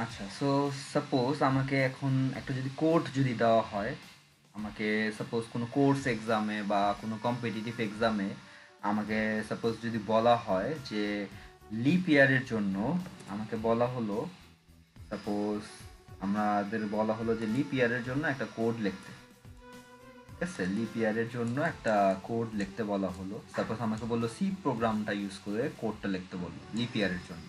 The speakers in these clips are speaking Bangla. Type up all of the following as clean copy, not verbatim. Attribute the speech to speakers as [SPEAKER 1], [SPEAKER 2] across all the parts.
[SPEAKER 1] আচ্ছা, সো সাপোজ আমাকে এখন একটা যদি কোড যদি দেওয়া হয়, আমাকে সাপোজ কোনো কোর্স এক্সামে বা কোনো কম্পিটিটিভ এক্সামে আমাকে সাপোজ যদি বলা হয় যে লিপ ইয়ারের জন্য আমাকে বলা হলো, সাপোজ আমাদের বলা হলো যে লিপ ইয়ারের জন্য একটা কোড লিখতে। ঠিক আছে, লিপ ইয়ারের জন্য একটা কোড লিখতে বলা হলো। সাপোজ আমাকে বললো সি প্রোগ্রামটা ইউজ করে কোডটা লিখতে বললো লিপ ইয়ারের জন্য।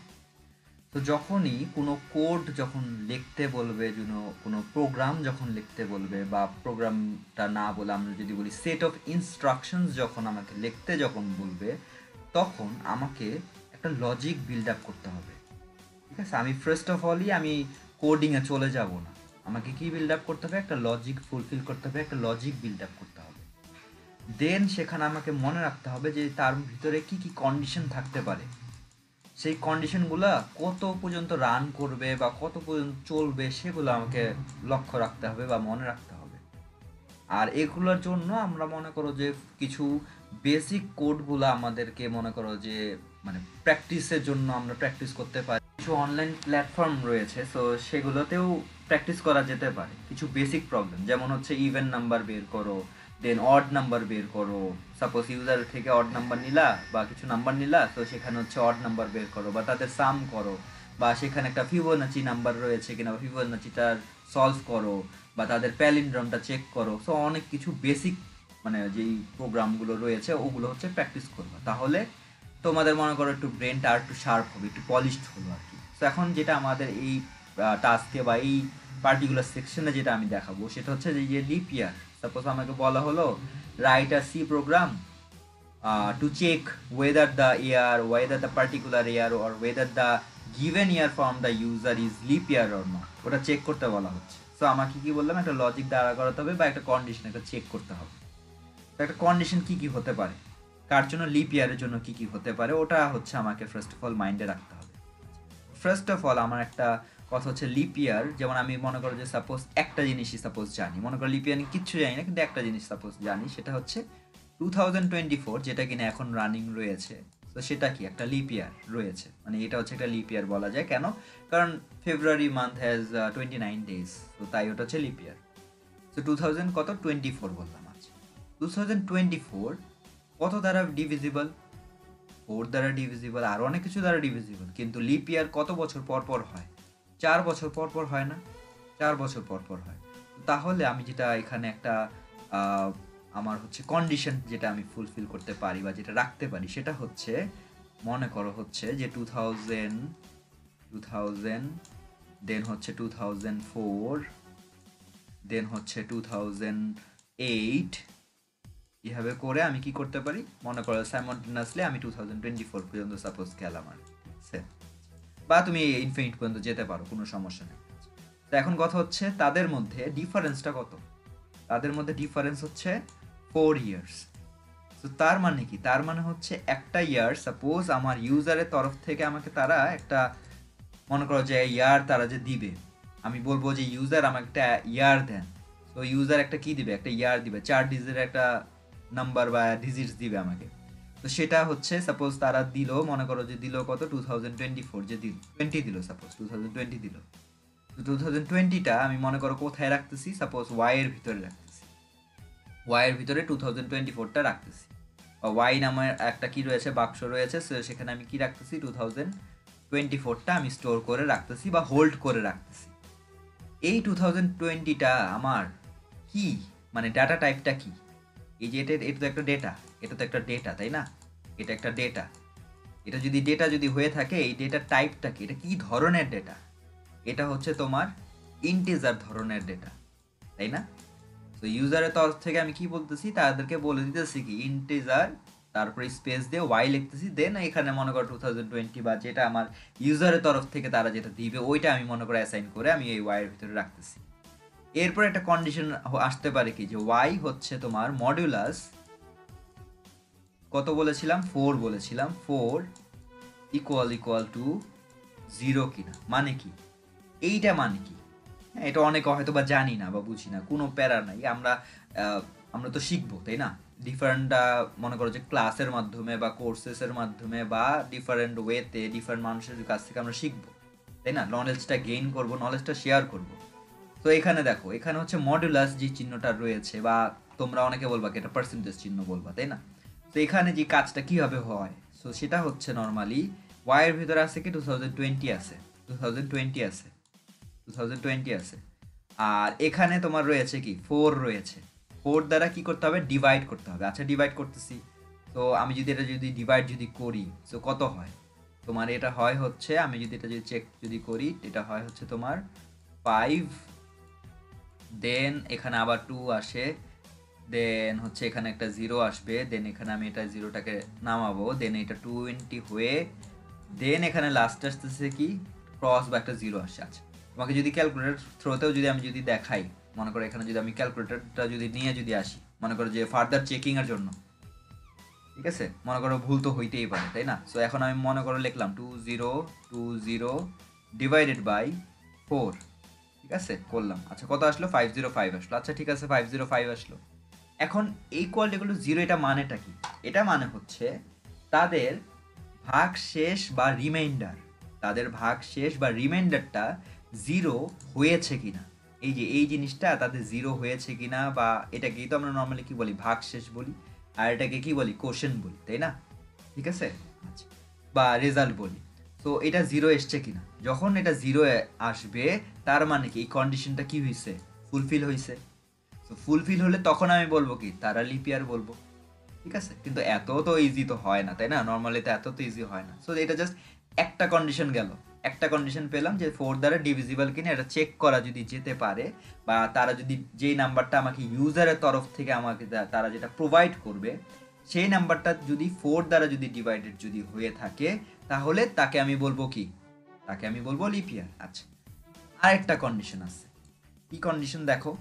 [SPEAKER 1] তো যখনই কোনো কোড যখন লিখতে বলবে, কোনো প্রোগ্রাম যখন লিখতে বলবে, বা প্রোগ্রামটা না বলে আমরা যদি বলি সেট অফ ইনস্ট্রাকশনস যখন আমাকে লিখতে যখন বলবে, তখন আমাকে একটা লজিক বিল্ড আপ করতে হবে। ঠিক আছে, আমি ফার্স্ট অফ অলই আমি কোডিংয়ে চলে যাব না। আমাকে কি বিল্ড আপ করতে হবে? একটা লজিক ফুলফিল করতে হবে, একটা লজিক বিল্ড আপ করতে হবে। দেন সেখানে আমাকে মনে রাখতে হবে যে তার ভিতরে কি কি কন্ডিশন থাকতে পারে, সেই কন্ডিশনগুলো কত পর্যন্ত রান করবে বা কত পর্যন্ত চলবে সেগুলো আমাকে লক্ষ্য রাখতে হবে বা মনে রাখতে হবে। আর এগুলোর জন্য আমরা মনে করো যে কিছু বেসিক কোডগুলো আমাদেরকে মনে করো যে মানে প্র্যাকটিসের জন্য আমরা প্র্যাকটিস করতে পারি। কিছু অনলাইন প্ল্যাটফর্ম রয়েছে, সো সেগুলোতেও প্র্যাকটিস করা যেতে পারে কিছু বেসিক প্রবলেম, যেমন হচ্ছে ইভেন নাম্বার বের করো, দেন অড নাম্বার বের করো। সাপোজ ইউজার থেকে অড নাম্বার নিলা বা কিছু নাম্বার নিলা, তো সেখানে হচ্ছে অড নাম্বার বের করো বা তাদের সাম করো, বা সেখানে একটা ফিবোনাচি নাম্বার রয়েছে কিনা বা ফিবোনাচিটার সলভ করো, বা তাদের প্যালিন্ড্রমটা চেক করো। সো অনেক কিছু বেসিক মানে যেই প্রোগ্রামগুলো রয়েছে ওগুলো হচ্ছে প্র্যাকটিস করবা, তাহলে তোমাদের মনে করো একটু ব্রেনটা আর একটু শার্প হবে, একটু পলিশড হলো আর কি। তো এখন যেটা আমাদের এই টাস্কে বা এই পার্টিকুলার সেকশনে যেটা আমি দেখাবো সেটা হচ্ছে যে লিপ ইয়ার। সাপোজ আমাকে বলা হলো write a C program to check whether the particular year or whether the given year from the user is leap year or not, ওটা চেক করতে বলা হচ্ছে। সো আমাকে কি বললাম, একটা লজিক দাঁড়া করাতে হবে বা একটা কন্ডিশন একটা চেক করতে হবে। তো একটা কন্ডিশন কি কি হতে পারে, কার জন্য লিপ ইয়ারের জন্য কি কি হতে পারে, ওটা হচ্ছে আমাকে ফার্স্ট অফ অল মাইন্ডে রাখতে হবে। ফার্স্ট অফ অল আমার একটা কথা হচ্ছে লিপ ইয়ার, যেমন আমি মনে করো যে সাপোজ একটা জিনিসই সাপোজ জানি, মনে করো লিপ ইয়ার কিচ্ছু জানি না কিন্তু একটা জিনিস সাপোজ জানি, সেটা হচ্ছে 2024 যেটা কিনা এখন রানিং রয়েছে। তো সেটা কি একটা লিপ ইয়ার রয়েছে, মানে এটা হচ্ছে একটা লিপ ইয়ার বলা যায়। কেন? কারণ ফেব্রুয়ারি মান্থ হ্যাজ 29 days, তো তাই ওটা হচ্ছে লিপ ইয়ার। তো 2000 কত 24 বললাম। আচ্ছা, 2024 কত দ্বারা ডিভিজিবল? 4 দ্বারা ডিভিজিবল, আর অনেক কিছু দ্বারা ডিভিজিবল, কিন্তু লিপ ইয়ার কত বছর পর পর হয়? 4 বছর পর পর হয় না? 4 বছর পর পর হয়। তাহলে আমি যেটা এখানে একটা আহ, আমার হচ্ছে কন্ডিশন যেটা আমি ফুলফিল করতে পারি বা যেটা রাখতে পারি সেটা হচ্ছে, মনে করো হচ্ছে যে 2000 দেন হচ্ছে 2004, দেন হচ্ছে 2008, এভাবে করে আমি কি করতে পারি, মনে করো সাইমultaneously আমি 2024 পর্যন্ত সাপোজ গেলাম আর কি, ঠিক আছে? বা তুমি ইনফিনিট পর্যন্ত যেতে পারো, কোনো সমস্যা নেই। তো এখন কথা হচ্ছে তাদের মধ্যে ডিফারেন্সটা কত? তাদের মধ্যে ডিফারেন্স হচ্ছে 4 ইয়ার্স। তো তার মানে কি? তার মানে হচ্ছে একটা ইয়ার সাপোজ আমার ইউজারের তরফ থেকে আমাকে তারা একটা, মনে করো যে ইয়ার তারা যে দিবে, আমি বলবো যে ইউজার আমাকে একটা ইয়ার দেন। তো ইউজার একটা কি দিবে? একটা ইয়ার দিবে, 4 ডিজিটের একটা নাম্বার বা ডিজিটস দিবে আমাকে। তো সেটা হচ্ছে সাপোজ তারা দিল, মনে করো যে দিল কত 2024, যে দিল 20 দিল, সাপোজ 2020 দিল। তো 2020টা আমি মনে করো কোথায় রাখতেছি, সাপোজ ওয়াই এর ভিতরে রাখতেছি, ওয়াই এর ভিতরে 2024টা রাখতেছি। বা ওয়াই নামের একটা কি রয়েছে, বাক্স রয়েছে, সেখানে আমি কি রাখতেছি 2024টা আমি স্টোর করে রাখতেছি বা হোল্ড করে রাখতেছি। এই 2020টা আমার কি, মানে ডাটা টাইপটা কি? এই যে এটা তো একটা ডেটা, এটা তো একটা ডেটা, তাই না? এটা একটা ডেটা। এটা যদি ডেটা যদি হয়ে থাকে, এই ডেটার টাইপটা কি, এটা কি ধরনের ডেটা? এটা হচ্ছে তোমার ইন্টিজার ধরনের ডেটা, তাই না? তো ইউজারের তরফ থেকে আমি কি বলতেছি, তাদেরকে বলে দিতেছি কি ইন্টিজার, তারপরে স্পেস দিয়ে ওয়াই লিখতেছি, দেন এখানে মনে করো 2020 বা যেটা আমার ইউজারের তরফ থেকে তারা যেটা দিবে ওইটা আমি মনে করো অ্যাসাইন করে আমি এই ওয়াই এর ভিতরে রাখতেছি। এরপর একটা কন্ডিশন আসতে পারে কি, যে ওয়াই হচ্ছে তোমার মডিউলাস কত বলেছিলাম, 4 বলেছিলাম, 4 ইকুয়াল টু 0 কিনা। মানে কি এইটা? মানে কি? হ্যাঁ, এটা অনেকে হয়তো বা জানি না বা বুঝি না, কোনো প্যারা নাই, আমরা তো শিখবো, তাই না? ডিফারেন্ট, মনে করো যে ক্লাসের মাধ্যমে বা কোর্সেসের মাধ্যমে বা ডিফারেন্ট ওয়েতে ডিফারেন্ট মানুষের কাছ থেকে আমরা শিখবো, তাই না? নলেজটা গেইন করব, নলেজটা শেয়ার করব। তো এখানে দেখো, এখানে হচ্ছে মডুলাস যে চিহ্নটা রয়েছে, বা তোমরা অনেকে বলবা কি এটা পার্সেন্টেজ চিহ্ন বলবা, তাই না? তো এখানে যে কাজটা কিভাবে হয়, সো সেটা হচ্ছে নর্মালি ওয়াইয়ের ভিতরে আছে কি 2020 আছে, 2020 আছে, 2020 আছে। আর এখানে তোমার রয়েছে কি 4 রয়েছে। 4 দ্বারা কি করতে হবে, ডিভাইড করতে হবে। আচ্ছা, ডিভাইড করতেছি। তো আমি যদি এটা যদি ডিভাইড যদি করি, সো কত হয় তোমার? এটা হয় হচ্ছে, আমি যদি এটা যদি চেক যদি করি, এটা হয় হচ্ছে তোমার 5, দেন এখানে আবার 2 আসে, দেন হচ্ছে এখানে একটা 0 আসবে, দেন এখানে আমি এটা 0টাকে নামাবো, দেন এটা 20 হয়ে, দেন এখানে লাস্ট আসতেছে কি ক্রস বা একটা 0 আসছে। আচ্ছা, তোমাকে যদি ক্যালকুলেটর থ্রোতেও যদি আমি যদি দেখাই, মনে করো এখানে যদি আমি ক্যালকুলেটরটা যদি নিয়ে যদি আসি, মনে করো যে ফার্দার চেকিংয়ের জন্য, ঠিক আছে? মনে করো ভুল তো হইতেই পারে, তাই না? সো এখন আমি মনে করো লিখলাম 2020 ডিভাইডেড বাই 4, ঠিক আছে, করলাম। আচ্ছা, কত আসলো? 505 আসলো। আচ্ছা, ঠিক আছে, 505 আসলো। এখন ইকুয়াল এগুলো 0, এটা মানেটা কি? এটা মানে হচ্ছে তাদের ভাগ শেষ বা রিমাইন্ডার, তাদের ভাগ শেষ বা রিমাইন্ডারটা 0 হয়েছে কিনা, এই যে এই জিনিসটা তাদের 0 হয়েছে কিনা, বা এটাকেই তো আমরা নর্মালি কি বলি, ভাগ শেষ বলি, আর এটাকে কি বলি, কোশ্চেন বলি, তাই না? ঠিক আছে, আচ্ছা, বা রেজাল্ট বলি। তো এটা 0 এসছে কিনা, যখন এটা 0 আসবে, তার মানে কি এই কন্ডিশনটা কি হয়েছে, ফুলফিল হয়েছে। তো ফুলফিল হলে তখন আমি বলবো কি, তারা লিপ ইয়ার বলবো, ঠিক আছে? কিন্তু এত তো ইজি তো হয় না, তাই না? নর্মালি তো এত তো ইজি হয় না। সো এটা জাস্ট একটা কন্ডিশন গেল, একটা কন্ডিশন পেলাম যে 4 দ্বারা ডিভিজিবল কিনা, এটা চেক করা যদি যেতে পারে, বা তারা যদি যেই নাম্বারটা আমাকে ইউজারের তরফ থেকে আমাকে তারা যেটা প্রোভাইড করবে, সেই নাম্বারটা যদি 4 দ্বারা যদি ডিভাইডেড যদি হয়ে থাকে, তাহলে তাকে আমি বলবো কি, তাকে আমি বলবো লিপ ইয়ার। আচ্ছা, আরেকটা কন্ডিশন আছে। কি কন্ডিশন দেখো,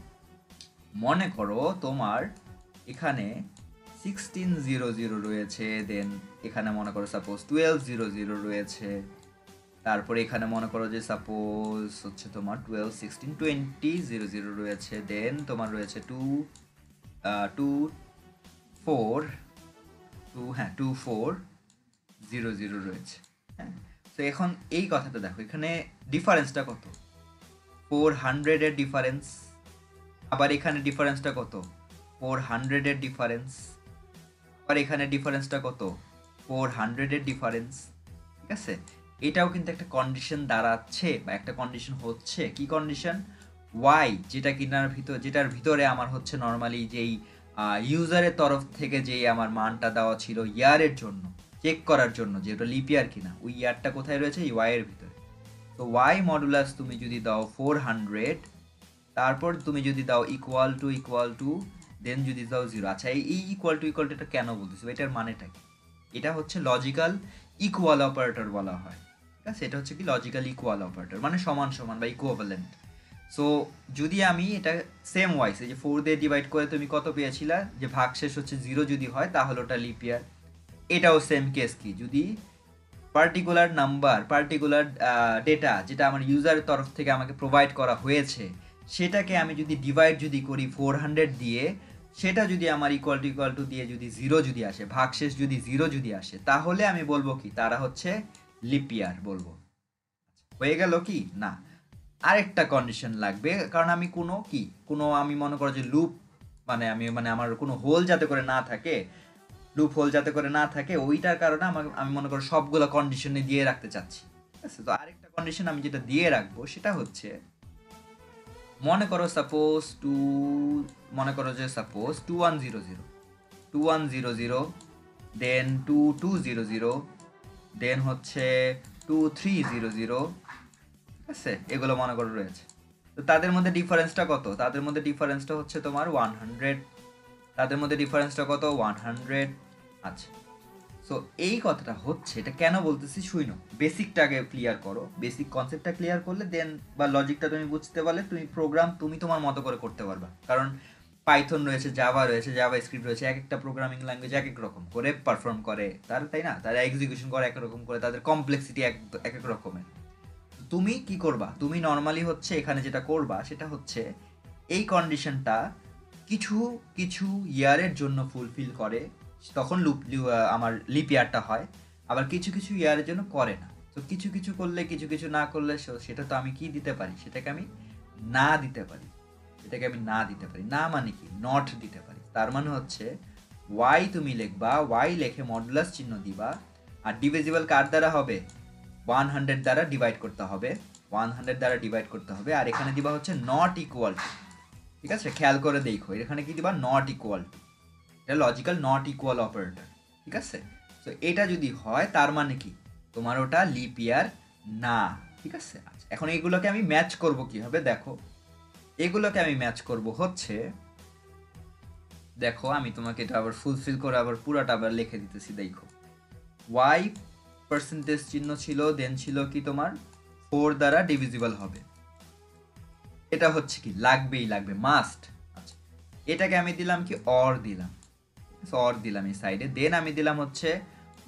[SPEAKER 1] মনে করো তোমার এখানে 1600 রয়েছে, দেন এখানে মনে করো সাপোজ 1200 রয়েছে, তারপরে এখানে মনে করো যে সাপোজ হচ্ছে তোমার 12, 16, 20, 00 রয়েছে, দেন তোমার রয়েছে 2 4 হ্যাঁ 2400 রয়েছে। হ্যাঁ, তো এখন এই কথাটা দেখো, এখানে ডিফারেন্সটা কত, 400 এর ডিফারেন্স। আবার এখানে ডিফারেন্সটা কত, 400 এর ডিফারেন্স। আবার এখানে ডিফারেন্সটা কত, 400 এর ডিফারেন্স। ঠিক আছে, এটাও কিন্তু একটা কন্ডিশন দাঁড়াচ্ছে, বা একটা কন্ডিশন হচ্ছে। কি কন্ডিশন? ওয়াই, যেটা কিনার ভিতর, যেটার ভিতরে আমার হচ্ছে নর্মালি যেই ইউজারের তরফ থেকে যেই আমার মানটা দেওয়া ছিল ইয়ারের জন্য, চেক করার জন্য যে ওটা লিপ ইয়ার কিনা, ওই ইয়ারটা কোথায় রয়েছে, এই ওয়াই এর ভিতরে। তো ওয়াই মডুলাস তুমি যদি দাও 400, তারপর তুমি যদি দাও ইকুয়াল টু দেন যদি দাও 0। আচ্ছা, এই ইকুয়াল টু এটা কেন বলতেছো, এটার মানেটা কি? এটা হচ্ছে লজিক্যাল ইকুয়াল অপারেটর বলা হয়, ঠিক আছে? এটা হচ্ছে কি লজিক্যাল ইকুয়াল অপারেটর, মানে সমান সমান বা ইকুইভ্যালেন্ট। সো যদি আমি এটা সেম ওয়াইস, এই যে 4 দিয়ে ডিভাইড করে তুমি কত পেয়েছিলা, যে ভাগশেষ হচ্ছে 0 যদি হয় তাহলে ওটা লিপ ইয়ার। এটাও সেম কেস, কি যদি পার্টিকুলার নাম্বার, পার্টিকুলার ডেটা যেটা আমার ইউজারের তরফ থেকে আমাকে প্রোভাইড করা হয়েছে, সেটাকে আমি যদি ডিভাইড যদি করি 400 দিয়ে, সেটা যদি আমার ইকুয়াল টু দিয়ে যদি 0 যদি আসে, ভাগশেষ যদি 0 যদি আসে, তাহলে আমি বলবো কি, তারা হচ্ছে লিপ ইয়ার বলবো। হয়ে গেল কি না? আরেকটা কন্ডিশন লাগবে, কারণ আমি কোনো আমি মনে করো যে লুপ, মানে আমার কোনো হোল যাতে করে না থাকে, লুপ হোল যাতে করে না থাকে, ওইটার কারণে আমি মনে করো সবগুলো কন্ডিশনে দিয়ে রাখতে চাচ্ছি, ঠিক আছে? তো আরেকটা কন্ডিশন আমি যেটা দিয়ে রাখবো সেটা হচ্ছে, মনে করো যে সাপোজ 2100 দেন 2200 দেন হচ্ছে 2300, ঠিক আছে? এগুলো মনে করো রয়েছে। তো তাদের মধ্যে ডিফারেন্সটা কত? তাদের মধ্যে ডিফারেন্সটা হচ্ছে তোমার 100। তাদের মধ্যে ডিফারেন্সটা কত? 100। আচ্ছা, সো এই কথাটা হচ্ছে, এটা কেন বলতেছি শুইনো, বেসিকটা আগে ক্লিয়ার করো। বেসিক কনসেপ্টটা ক্লিয়ার করলে দেন, বা লজিকটা তুমি বুঝতে পারলে, তুমি প্রোগ্রাম তুমি তোমার মতো করে করতে পারবা। কারণ পাইথন রয়েছে, জাভা রয়েছে, জাভা স্ক্রিপ্ট রয়েছে, এক একটা প্রোগ্রামিং ল্যাঙ্গুয়েজ এক এক রকম করে পারফর্ম করে, তাই না? তারা এক্সিকিউশন করে এক রকম করে, তাদের কমপ্লেক্সিটি এক এক রকমের। তুমি কি করবা, তুমি নর্মালি হচ্ছে এখানে যেটা করবা সেটা হচ্ছে, এই কন্ডিশনটা কিছু কিছু ইয়ারের জন্য ফুলফিল করে, তখন আমার লিপ ইয়ারটা হয়। আবার কিছু কিছু ইয়ারের জন্য করে না। তো কিছু কিছু করলে কিছু কিছু না করলে সেটা তো আমি কি দিতে পারি, সেটাকে আমি না দিতে পারি, এটাকে আমি না দিতে পারি। না মানে কি, নট দিতে পারি। তার মানে হচ্ছে ওয়াই তুমি লিখবা, ওয়াই লিখে মডুলাস চিহ্ন দিবা, আর ডিভিজিবল কার দ্বারা হবে, 100 দ্বারা ডিভাইড করতে হবে, 100 দ্বারা ডিভাইড করতে হবে। আর এখানে দিবা হচ্ছে নট ইকুয়াল টু, ঠিক আছে, খেয়াল করে দেখো এখানে কি দিবা, নট ইকুয়াল টু, এটা লজিক্যাল নট ইকুয়াল অপারেটর, ঠিক আছে। তো এটা যদি হয় তার মানে কি, তোমার ওটা লিপ ইয়ার না, ঠিক আছে। আচ্ছা, এখন এগুলোকে আমি ম্যাচ করব কিভাবে, দেখো এগুলোকে আমি ম্যাচ করব হচ্ছে, দেখো আমি তোমাকে এটা আবার ফুলফিল করে আবার পুরাটা আবার লিখে দিতেছি। দেখো ওয়াই পার্সেন্টেজ চিহ্ন ছিল, দেন ছিল কি তোমার 4 দ্বারা ডিভিজিবল হবে, এটা হচ্ছে কি লাগবেই লাগবে, মাস্ট। আচ্ছা, এটাকে আমি দিলাম কি অর দিলাম, অর দিলাম এই সাইডে। দেন আমি দিলাম হচ্ছে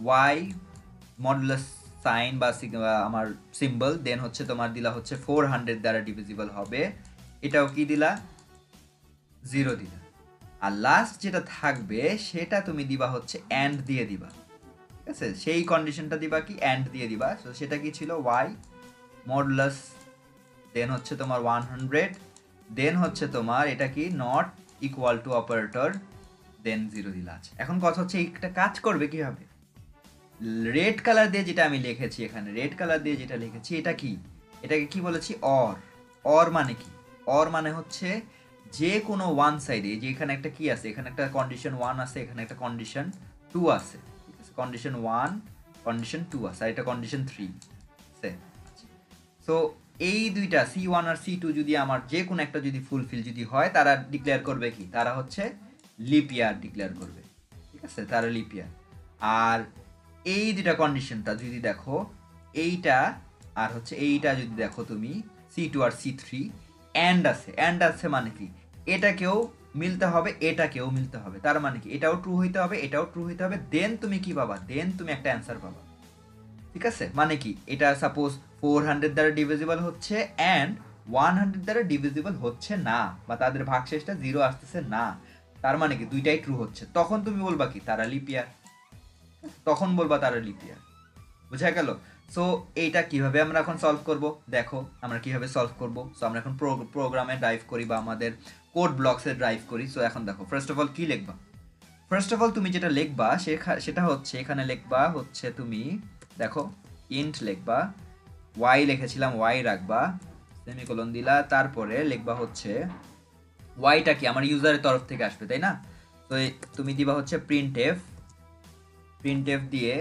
[SPEAKER 1] ওয়াই মডুলাস সাইন বা আমার সিম্বল, দেন হচ্ছে তোমার দিলা হচ্ছে 400 দ্বারা ডিভিজিবল হবে, এটাও কি দিলা 0 দিলা। আর লাস্ট যেটা থাকবে সেটা তুমি দিবা হচ্ছে অ্যান্ড দিয়ে দিবা, ঠিক আছে, সেই কন্ডিশনটা দিবা কি অ্যান্ড দিয়ে দিবা। তো সেটা কি ছিল, ওয়াই মডুলাস, দেন হচ্ছে তোমার 100, দেন হচ্ছে তোমার এটা কি নট ইকুয়াল টু অপারেটর, দেন 0 দিলা। আছে এখন কথা হচ্ছে একটা কাজ করবে কিভাবে, রেড কালার দিয়ে যেটা আমি লিখেছি এখানে, রেড কালার দিয়ে যেটা লিখেছি এটা কি, এটাকে কি বলেছি অর। অর মানে কি, অর মানে হচ্ছে যে কোনো ওয়ান সাইডে, যে এখানে একটা কি আছে, এখানে একটা কন্ডিশন 1 আছে, এখানে একটা কন্ডিশন 2 আছে, ঠিক আছে, কন্ডিশন 1 কন্ডিশন 2 আছে, আর এটা কন্ডিশন 3 আছে। সো এই দুইটা C1 আর C2 যদি আমার যে কোনো একটা যদি ফুলফিল যদি হয়, তারা ডিক্লেয়ার করবে কি, তারা হচ্ছে লিপ ইয়ার ডিক্লেয়ার করবে, ঠিক আছে, তারা লিপ ইয়ার। আর এই দুটা কন্ডিশনটা যদি দেখো, এইটা আর হচ্ছে এইটা যদি দেখো তুমি, C2 আর C3 অ্যান্ড আছে, অ্যান্ড আছে মানে কি, এটাকেও মিলতে হবে, এটাকেও মিলতে হবে, তার মানে কি এটাও ট্রু হইতে হবে, এটাও ট্রু হইতে হবে, দেন তুমি কি পাবা, দেন তুমি একটা অ্যান্সার পাবা, ঠিক আছে। মানে কি, এটা সাপোজ 400 দ্বারা ডিভিজিবল হচ্ছে অ্যান্ড 100 দ্বারা ডিভিজিবল হচ্ছে না, বা তাদের ভাগশেষটা 0 আসতেছে না, তার মানে কি দুইটাই ট্রু হচ্ছে, তখন তুমি বলবা কি তারা লিপ ইয়ার, তখন বলবা তারা লিপ ইয়ার, বুঝা গেল। সো এইটা কিভাবে আমরা এখন সলভ করব, দেখো আমরা কিভাবে সলভ করব। সো আমরা এখন প্রোগ্রামে ড্রাইভ করি বা আমাদের কোড ব্লকসে ড্রাইভ করি। সো এখন দেখো ফার্স্ট অফ অল কি লিখবা, ফার্স্ট অফ অল তুমি যেটা লিখবা সেটা হচ্ছে এখানে লিখবা হচ্ছে তুমি দেখো ইন্ট লিখবা, ওয়াই লিখেছিলাম ওয়াই রাখবা, সেমিকোলন দিলা, তারপরে লিখবা হচ্ছে ওয়াইটা কি আমার ইউজারের তরফ থেকে আসবে, তাই না। তো তুমি দিবা হচ্ছে প্রিন্ট এফ দিয়ে,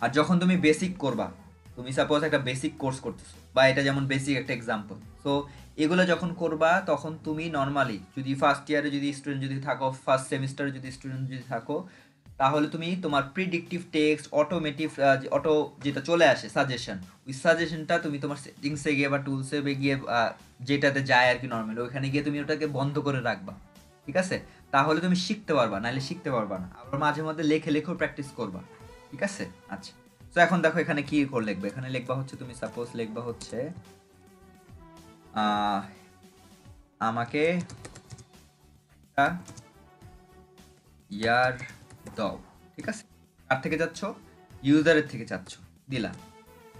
[SPEAKER 1] আর যখন তুমি বেসিক করবা, তুমি সাপোজ একটা বেসিক কোর্স করতেছো, বা এটা যেমন বেসিক একটা এক্সাম্পল, সো এগুলো যখন করবা তখন তুমি নর্মালি যদি ফার্স্ট ইয়ারে যদি স্টুডেন্ট যদি থাকো, ফার্স্ট সেমিস্টারে যদি স্টুডেন্ট যদি থাকো, তাহলে তুমি তোমার প্রিডিক্টিভ টেক্সট অটো যেটা চলে আসে সাজেশন, ওই সাজেশনটা তুমি তোমার সেটিংসে গিয়ে বা টুলসে গিয়ে যেটাতে যায় আর কি নর্মালি, ওইখানে গিয়ে তুমি ওটাকে বন্ধ করে রাখবা, ঠিক আছে, তাহলে তুমি শিখতে পারবা, নাহলে শিখতে পারবা না। আবার মাঝে মধ্যে লেখেও প্র্যাকটিস করবা, ঠিক আছে। আচ্ছা, তো এখন দেখো এখানে কি করে লিখবে, এখানে লিখবা হচ্ছে তুমি সাপোজ লিখবা হচ্ছে আমাকে ইয়ার দাও, ঠিক আছে, কার থেকে যাচ্ছ, ইউজারের থেকে চাচ্ছ, দিলা।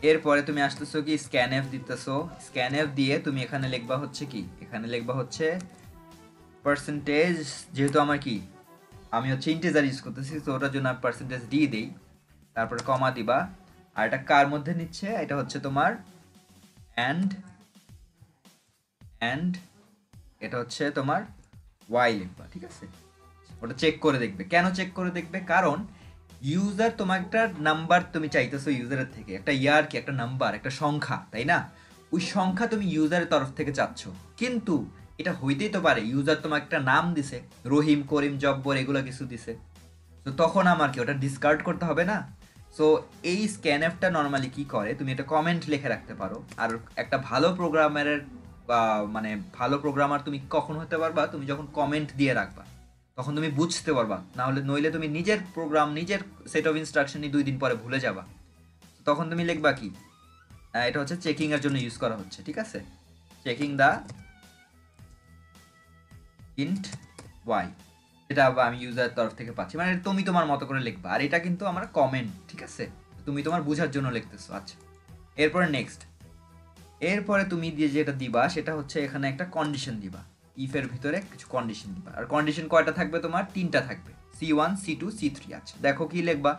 [SPEAKER 1] এরপরে তুমি আসতেছো কি স্ক্যানএফ দিতেছো, স্ক্যানএফ দিয়ে তুমি এখানে লিখবা হচ্ছে কি, এখানে লিখবা হচ্ছে পার্সেন্টেজ, যেহেতু আমার কি আমি হচ্ছে ইন্টিজার ইউজ করতেছি, তো ওটার জন্য আমি পার্সেন্টেজ দিয়ে দিই, তারপরে কমা দিবা। আর এটা কার মধ্যে নিচ্ছে, এটা হচ্ছে তোমার অ্যান্ড এটা হচ্ছে তোমার ওয়াই লিখবা, ঠিক আছে। ওটা চেক করে দেখবে, কেন চেক করে দেখবে, কারণ ইউজার তোমার একটা নাম্বার তুমি চাইতেছো ইউজারের থেকে, একটা ইয়ার কি একটা নাম্বার একটা সংখ্যা, তাই না, ওই সংখ্যা তুমি ইউজারের তরফ থেকে চাচ্ছ, কিন্তু এটা হইতেই তো পারে ইউজার তোমার একটা নাম দিছে, রহিম করিম জব্বর এগুলো কিছু দিছে, তো তখন আমার কি ওটা ডিসকার্ড করতে হবে না। সো এই স্ক্যানএফটা নর্মালি কি করে, তুমি একটা কমেন্ট লিখে রাখতে পারো। আর একটা ভালো প্রোগ্রামারের মানে ভালো প্রোগ্রামার তুমি কখন হতে পারবা, তুমি যখন কমেন্ট দিয়ে রাখবা, তখন তুমি বুঝতে পারবা, না হলে নইলে তুমি নিজের প্রোগ্রাম নিজের সেট অফ ইনস্ট্রাকশনই 2 দিন পরে ভুলে যাবা। তখন তুমি লিখবা কি, এটা হচ্ছে চেকিং এর জন্য ইউজ করা হচ্ছে, ঠিক আছে, চেকিং দা ইন্ট ওয়াই, এটা আমি ইউজারের তরফ থেকে পাচ্ছি, মানে তুমি তোমার মতো করে লিখবা। আর এটা কিন্তু আমার কমেন্ট, ঠিক আছে, তুমি তোমার বুঝার জন্য লিখতেছো। আচ্ছা, এরপরে নেক্সট, এরপরে তুমি দিয়ে যেটা দিবা সেটা হচ্ছে এখানে একটা কন্ডিশন দিবা, ইফের ভিতরে কিছু কন্ডিশন দিবা। আর কন্ডিশন কয়টা থাকবে তোমার? 3টা থাকবে, C1 C2 C3। আছে দেখো কি লিখবা।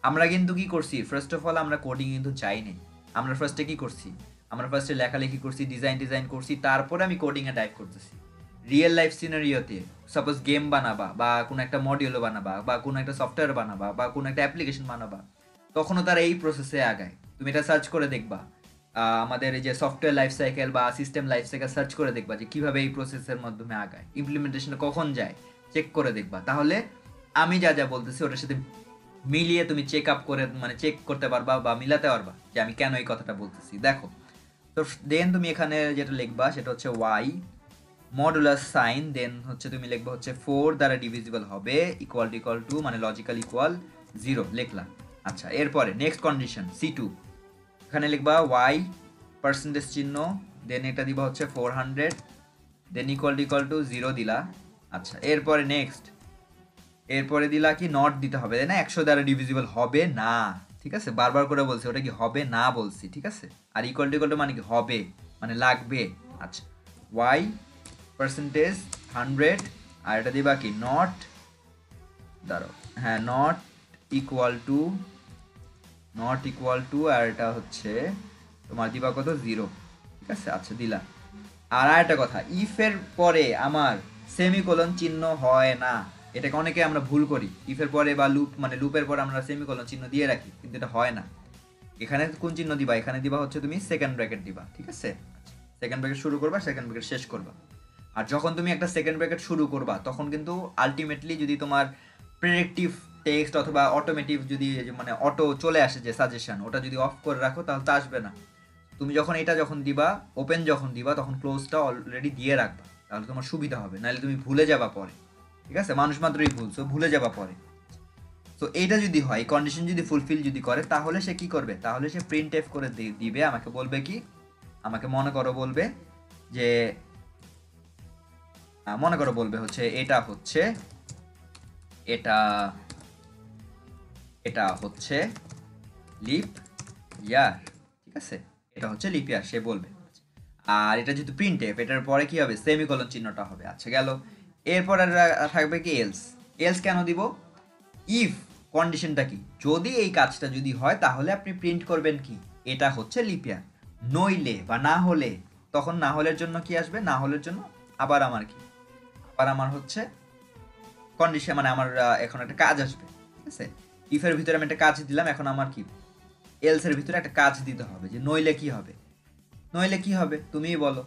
[SPEAKER 1] আমরা কিন্তু কি করছি, ফার্স্ট অফ অল আমরা কোডিং কিন্তু চাই নাই। আমরা ফার্স্টে কি করছি, আমরা ফার্স্টে লেখালেখি করছি, ডিজাইন করছি, তারপরে আমি কোডিংয়ে টাইপ করতেছি। রিয়েল লাইফ সিনারিওতে সাপোজ গেম বানাবা বা কোনো একটা মডিউল বানাবা বা কোনো একটা সফটওয়্যার বানাবা বা কোনো একটা অ্যাপ্লিকেশন বানাবা, তখনও তারা এই প্রসেসে আগায়। তুমি এটা সার্চ করে দেখবা, আমাদের এই যে সফটওয়্যার লাইফ সাইকেল বা সিস্টেম লাইফ সাইকেল সার্চ করে দেখবা যে কীভাবে এই প্রসেসের মাধ্যমে আগায়, ইমপ্লিমেন্টেশনে কখন যায় চেক করে দেখবা। তাহলে আমি যা যা বলতেছি ওটার সাথে মিলিয়ে তুমি চেক আপ করে মানে চেক করতে পারবা বা মিলাতে পারবা যে আমি কেন এই কথাটা বলতেছি। দেখো তো দেন তুমি এখানে যেটা লিখবা সেটা হচ্ছে ওয়াই মডুলাস সাইন, দেন হচ্ছে তুমি লিখবা হচ্ছে 4 দ্বারা ডিভিজিবল হবে ইকুয়াল টু মানে লজিক্যাল ইকুয়াল 0 লিখলা। আচ্ছা এরপরে নেক্সট কন্ডিশন C2, এখানে লিখবা ওয়াই পার্সেন্টেজ চিহ্ন, দেন এটা দিবা হচ্ছে 400, দেন ইকুয়াল টু 0 দিলা। আচ্ছা এরপরে নেক্সট, এরপরে দিলা কি নট দিতে হবে, তাই না? 100 দ্বারা ডিভিজিবল হবে না, ঠিক আছে? বারবার করে বলছি ওটা কি হবে না বলছি, ঠিক আছে? আর ইকুয়াল টু মানে কি হবে, মানে লাগবে। আচ্ছা ওয়াই পার্সেন্টেজ 100, আর এটা দিবা কি নট, দাঁড়াও, হ্যাঁ নট ইকুয়াল টু, আর এটা হচ্ছে তোমার দিবা কত 0, ঠিক আছে? আচ্ছা দিলা। আর একটা কথা, ইফের পরে আমার সেমিকোলন চিহ্ন হয় না, এটাকে অনেকে আমরা ভুল করি। ইফের পরে বা লুপ মানে লুপের পরে আমরা সেমিকোলন চিহ্ন দিয়ে রাখি, কিন্তু এটা হয় না। এখানে কোন চিহ্ন দিবা? এখানে দিবা হচ্ছে তুমি সেকেন্ড ব্র্যাকেট দিবা, ঠিক আছে? সেকেন্ড ব্র্যাকেট শুরু করবা, সেকেন্ড ব্র্যাকেট শেষ করবা। আর যখন তুমি একটা সেকেন্ড ব্র্যাকেট শুরু করবা তখন কিন্তু আলটিমেটলি যদি তোমার প্রেডিক্টিভ টেক্সট অথবা অটোমেটিভ যদি মানে অটো চলে আসে যে সাজেশন, ওটা যদি অফ করে রাখো তাহলে তো আসবে না। তুমি যখন এটা যখন দিবা, ওপেন যখন দিবা, তখন ক্লোজটা অলরেডি দিয়ে রাখবা, তাহলে তোমার সুবিধা হবে, নাহলে তুমি ভুলে যাবা পরে, ঠিক আছে? মানুষ মাত্রই ভুল, সো ভুলে যাবা পরে। তো এইটা যদি হয়, কন্ডিশন যদি ফুলফিল যদি করে, তাহলে সে কি করবে? তাহলে সে প্রিন্ট এফ করে দিবে, আমাকে বলবে কি, আমাকে মনে করো বলবে যে হচ্ছে এটা হচ্ছে এটা এটা হচ্ছে লিপ ইয়ার, ঠিক আছে? এটা হচ্ছে লিপ ইয়ার সে বলবে। আর এটা যেহেতু প্রিন্ট এফ, এটার পরে কি হবে? সেমিকোলন চিহ্নটা হবে। আচ্ছা গেল। এরপর আর থাকবে কি এলস কেন দিব? ইফ কন্ডিশনটা কি, যদি এই কাজটা যদি হয় তাহলে আপনি প্রিন্ট করবেন কি, এটা হচ্ছে লিপ ইয়ার। নইলে বা না হলে, তখন না হলের জন্য কি আসবে? না হলের জন্য আবার আমার কি, আবার আমার হচ্ছে কন্ডিশন মানে আমার এখন একটা কাজ আসবে, ঠিক আছে? ইফের ভিতরে আমি একটা কাজ দিলাম, এখন আমার কি এলস এর ভিতরে একটা কাজ দিতে হবে যে নইলে কি হবে। নইলে কি হবে তুমিই বলো,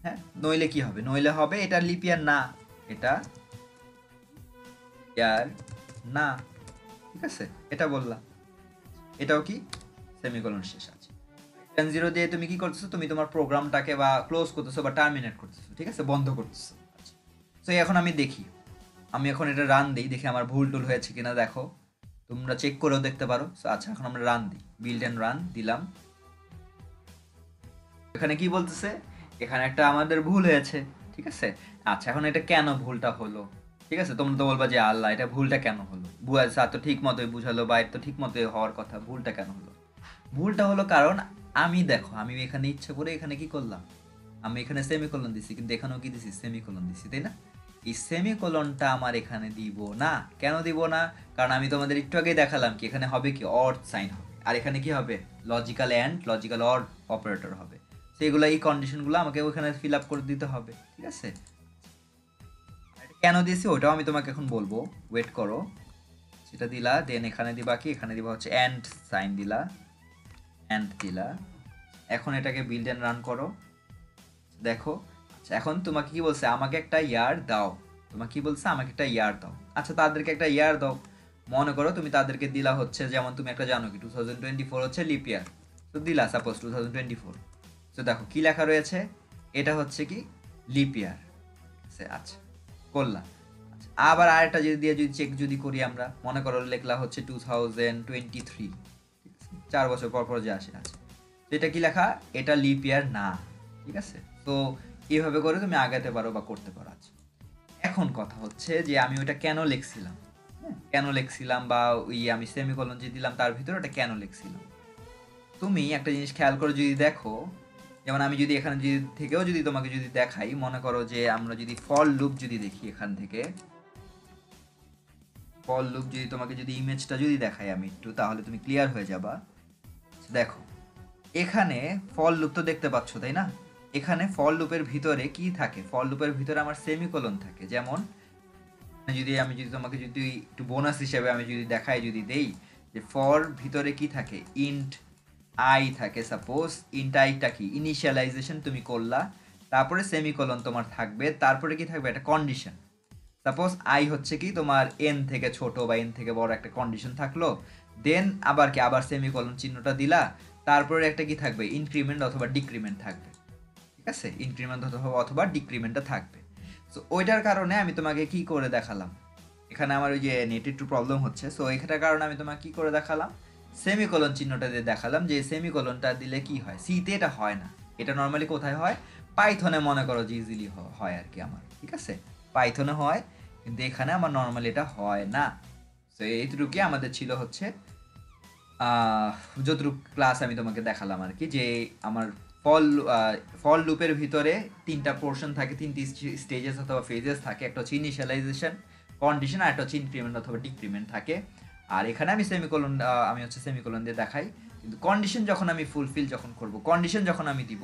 [SPEAKER 1] হ্যাঁ? নইলে কি হবে? নইলে হবে এটা লিপ ইয়ার না, এটা ইয়ার না, ঠিক আছে? এটা বললাম, এটাও কি সেমিকোলন শেষ আছে। টেন জিরো দিয়ে তুমি কি করতেছো? তুমি তোমার প্রোগ্রামটাকে বা ক্লোজ করতেছো বা টার্মিনেট করতেছো, ঠিক আছে? বন্ধ করতেছো। তো এখন আমি দেখি, আমি এখন এটা রান দিই, দেখি আমার ভুল টুল হয়েছে কিনা। দেখো তোমরা চেক করেও দেখতে পারো। আচ্ছা এখন আমরা রান দিই, বিল্ড এন্ড রান দিলাম। এখানে কি বলতেছে? এখানে একটা আমাদের ভুল হয়েছে, ঠিক আছে? আচ্ছা এখন এটা কেন ভুলটা হলো, ঠিক আছে? তোমরা তো বলবা যে আল্লাহ এটা ভুলটা কেন হলো, স্যার তো ঠিক মতোই বুঝালো বা এটা তো ঠিক মতোই হওয়ার কথা, ভুলটা কেন হলো? ভুলটা হলো কারণ আমি দেখো আমি এখানে ইচ্ছা করে এখানে কি করলাম, আমি এখানে সেমিকোলন দিছি, কিন্তু এখানেও কি দিছি? সেমিকোলন দিছি, তাই না? এই সেমিকোলনটা আমার এখানে দিব না। কেন দিব না? কারণ আমি তোমাদের একটু আগেই দেখালাম কি এখানে হবে কি অর সাইন হবে, আর এখানে কি হবে? Logical and logical or operator হবে। সেগুলো এই কন্ডিশনগুলো আমাকে ওখানে ফিল আপ করে দিতে হবে, ঠিক আছে? কেন দিয়েছি ওটাও আমি তোমাকে এখন বলবো, ওয়েট করো। সেটা দিলা, দেন এখানে দিবা কি, এখানে দিবা হচ্ছে অ্যান্ড সাইন দিলা, অ্যান্ড দিলা। এখন এটাকে বিল্ড এন্ড রান করো, দেখো। আচ্ছা এখন তোমাকে কি বলছে? আমাকে একটা ইয়ার দাও। তোমাকে কি বলছে? আমাকে একটা ইয়ার দাও। আচ্ছা তাদেরকে একটা ইয়ার দাও। মনে করো তুমি তাদেরকে দিলা হচ্ছে, যেমন তুমি একটা জানো কি 2024 হচ্ছে লিপ ইয়ার, তো দিলা সাপোজ 2024। তো দেখো কি লেখা রয়েছে, এটা হচ্ছে কি লিপ ইয়ার। আচ্ছা করলাম। আচ্ছা আবার আরেকটা যদি দিয়ে যদি চেক যদি করি আমরা, মনে করো লেখলা হচ্ছে 2023, 4 বছর পর পর যে আসে। আচ্ছা তো এটা কি লেখা? এটা লিপ ইয়ার না, ঠিক আছে? তো এইভাবে করে তুমি আগাতে পারো বা করতে পারো। আচ্ছা এখন কথা হচ্ছে যে আমি ওটা কেন লিখছিলাম, কেন লিখছিলাম বা ওই আমি সেমিকোলন যে দিলাম তার ভিতরে ওটা কেন লিখছিলাম। তো তুমি একটা জিনিস খেয়াল করে যদি দেখো, যেমন আমি যদি এখানে যদি থেকেও যদি তোমাকে যদি দেখাই, মনে করো যে আমরা যদি ফর লুপ যদি দেখি এখান থেকে, ফর লুপ যদি তোমাকে যদি ইমেজটা যদি দেখাই আমি একটু, তাহলে তুমি ক্লিয়ার হয়ে যাবা। দেখো এখানে ফর লুপ তো দেখতে পাচ্ছ তাই না? এখানে ফর লুপের ভিতরে কি থাকে? ফর লুপের ভিতরে আমার সেমিকোলন থাকে। যেমন আমি যদি তোমাকে যদি একটু বোনাস হিসেবে আমি যদি দেখাই, যদি দেই যে ফর ভিতরে কি থাকে, ইন্ট আই থাকে। সাপোজ ইন্ট আইটা কি, ইনিশিয়ালাইজেশন তুমি করলা, তারপরে সেমিকোলন তোমার থাকবে, তারপরে কি থাকবে, একটা কন্ডিশন। সাপোজ আই হচ্ছে কি তোমার এন থেকে ছোট বা এন থেকে বড় একটা কন্ডিশন থাকলো, দেন আবার কি আবার সেমিকোলন চিহ্নটা দিলা, তারপরে একটা কি থাকবে, ইনক্রিমেন্ট অথবা ডিক্রিমেন্ট থাকবে। ঠিক আছে, ইনক্রিমেন্ট অথবা ডিক্রিমেন্টটা থাকবে। সো ওইটার কারণে আমি তোমাকে কি করে দেখালাম, এখানে আমার ওই যে নেট একটু প্রবলেম হচ্ছে, সো এখানটার কারণে আমি তোমাকে কি করে দেখালাম, সেমিকোলন চিহ্নটা দিয়ে দেখালাম যে সেমিকোলনটা দিলে কি হয়। সিতে এটা হয় না, এটা নর্মালি কোথায় হয়, পাইথনে মনে করো যে ইজিলি হয় আর কি আমার। ঠিক আছে, পাইথনে হয়, কিন্তু এখানে আমার নর্মালি এটা হয় না। সো এইটুকুই আমাদের ছিল হচ্ছে যতটুকু ক্লাস আমি তোমাকে দেখালাম আর কি, যে আমার ফল লুপের ভিতরে তিনটা পোর্শন থাকে, তিনটি স্টেজেস অথবা ফেজেস থাকে। একটা হচ্ছে ইনিশিয়ালাইজেশন, কন্ডিশন, আর একটা হচ্ছে ইনক্রিমেন্ট অথবা ডিক্রিমেন্ট থাকে। আর এখানে আমি সেমিকোলন দিয়ে দেখাই। কিন্তু কন্ডিশন যখন আমি ফুলফিল যখন করব, কন্ডিশন যখন আমি দিব,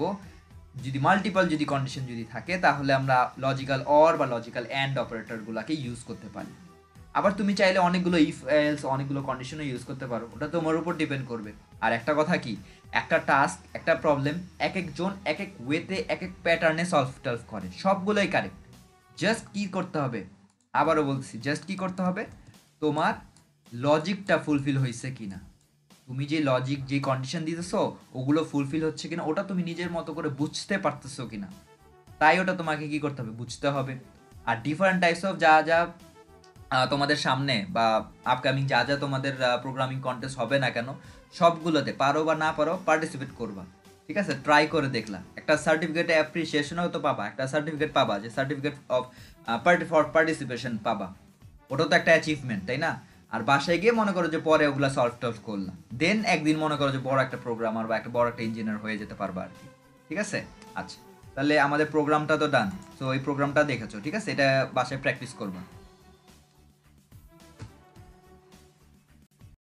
[SPEAKER 1] যদি মাল্টিপল যদি কন্ডিশন যদি থাকে, তাহলে আমরা লজিক্যাল অর বা লজিক্যাল অ্যান্ড অপারেটরগুলোকে ইউজ করতে পারি। আবার তুমি চাইলে অনেকগুলো ইফ এলস অনেকগুলো কন্ডিশনও ইউজ করতে পারো, ওটা তোমার উপর ডিপেন্ড করবে। আর একটা কথা কি, একটা টাস্ক একটা প্রবলেম এক একজন এক এক ওয়েতে এক এক প্যাটার্নে সলভ করে, সবগুলোই কারেক্ট। জাস্ট কি করতে হবে, আবারও বলছি, জাস্ট কি করতে হবে, তোমার লজিকটা ফুলফিল হয়েছে কিনা, তুমি যে লজিক যে কন্ডিশন দিতেছো ওগুলো ফুলফিল হচ্ছে কিনা, ওটা তুমি নিজের মতো করে বুঝতে পারতেছো কিনা, তাই ওটা তোমাকে কি করতে হবে, বুঝতে হবে। আর ডিফারেন্ট টাইপস অফ যা যা তোমাদের সামনে বা আপকামিং যা যা তোমাদের প্রোগ্রামিং কন্টেস্ট হবে না কেন, সবগুলোতে পারো বা না পারো পার্টিসিপেট করবা। ঠিক আছে, ট্রাই করে দেখলা, একটা সার্টিফিকেট অ্যাপ্রিসিয়েশনও তো পাবা, একটা সার্টিফিকেট পাবা যে সার্টিফিকেট অফ ফর পার্টিসিপেশন পাবা, ওটাও তো একটা অ্যাচিভমেন্ট তাই না? আর বাসায় গিয়ে মনে করো যে পরে ওগুলো সলভ টলভ করলাম, দেন একদিন মনে করো যে বড় একটা প্রোগ্রামার বা একটা বড় একটা ইঞ্জিনিয়ার হয়ে যেতে পারবা আর কি। ঠিক আছে, আচ্ছা তাহলে আমাদের প্রোগ্রামটা তো ডান। তো এই প্রোগ্রামটা দেখেছো, ঠিক আছে, এটা বাসায় প্র্যাকটিস করবা।